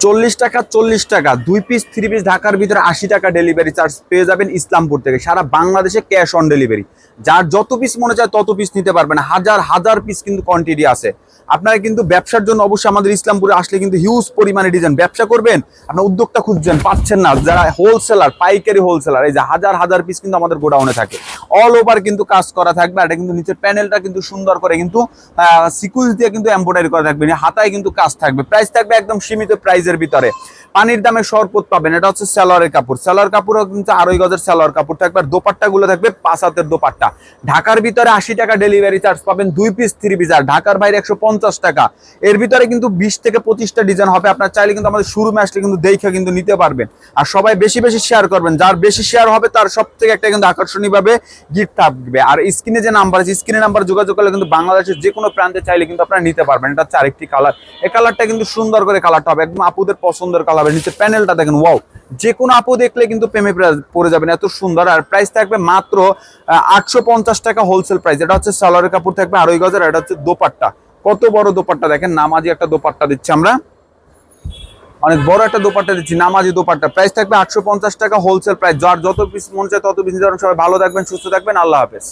টাকা 40 টাকা 2 piece 3 piece ঢাকার ভিতরে 80 টাকা ডেলিভারি চার্জ পেয়ে যাবেন ইসলামপুর থেকে। সারা বাংলাদেশে ক্যাশ অন ডেলিভারি। যার যত পিস মনে চায় তত পিস নিতে পারবেন, হাজার হাজার পিস কিন্তু কোয়ান্টিটি আছে। আপনারা কিন্তু ব্যবসার জন্য অবশ্যই আমাদের ইসলামপুরে আসলে কিন্তু হিউজ পরিমাণে ডিজাইন, ব্যবসা করবেন আপনার উদ্যোক্তা খুঁজছেন পাচ্ছেন না, যারা হোলসেলার পাইকারি হোলসেলার, এই যে হাজার হাজার পিস কিন্তু আমাদের গোডাউনে থাকে, অল ওভার কিন্তু কাজ করা থাকবে। এটা কিন্তু নিচের প্যানেলটা কিন্তু সুন্দর করে কিন্তু সিকুয়েন্স দিয়ে কিন্তু এমব্রয়ডারি করা থাকবে, হাতায় কিন্তু কাজ থাকবে। প্রাইস থাকবে একদম সীমিত প্রাইজের ভিতরে, পানির দামে শরবত পাবেন। এটা হচ্ছে সালোয়ারের কাপড়, সালোয়ার কাপড়ও কিন্তু 2.5 গজের সালোয়ার কাপড় থাকবে। আর দোপাট্টা গুলো থাকবে 5 হাতের দোপাট্টা। ঢাকার ভিতরে 80 টাকা ডেলিভারি চার্জ পাবেন 2 পিস 3 পিস, আর ঢাকার বাইরে 150 টাকা। এর ভিতরে কিন্তু 20 থেকে 25টা ডিজাইন হবে। আপনার চাইলে কিন্তু আমাদের শোরুমে আসলে কিন্তু দেখে কিন্তু নিতে পারবেন। আর সবাই বেশি বেশি শেয়ার করবেন, যার বেশি শেয়ার হবে তার সব থেকে একটা কিন্তু আকর্ষণীয় ভাবে গিফট থাকবে। আর স্ক্রিনে যে নাম্বার আছে, স্ক্রিনে নাম্বার যোগাযোগ করলে কিন্তু বাংলাদেশের যে কোনো প্রান্তে চাইলে কিন্তু আপনারা নিতে পারবেন। এটা হচ্ছে আরেকটি কালার, এই কালারটা কিন্তু সুন্দর করে কালারটা হবে, একদম আপুদের পছন্দের কালার হবে। নিচে প্যানেলটা দেখেন, ওয়াও, যে কোনো আপু দেখলে কিন্তু প্রেমে পড়ে যাবেন, এত সুন্দর। আর প্রাইস থাকবে মাত্র 850 টাকা হোলসেল প্রাইস। এটা হচ্ছে সালোয়ারের কাপড় থাকবে 2.5 গজের। এটা হচ্ছে দোপাট্টা, কত বড় দোপাট্টা দেখেন, নামাজি একটা দোপাট্টা দিচ্ছি আমরা, অনেক বড় একটা দোপাট্টা দিচ্ছি, নামাজি দোপাট্টা। প্রাইস থাকবে 850 টাকা হোলসেল প্রাইস। যার যত পিস মন চায় তত পিস নিতে পারেন। সবাই ভালো থাকবেন, সুস্থ থাকবেন, আল্লাহ হাফেজ।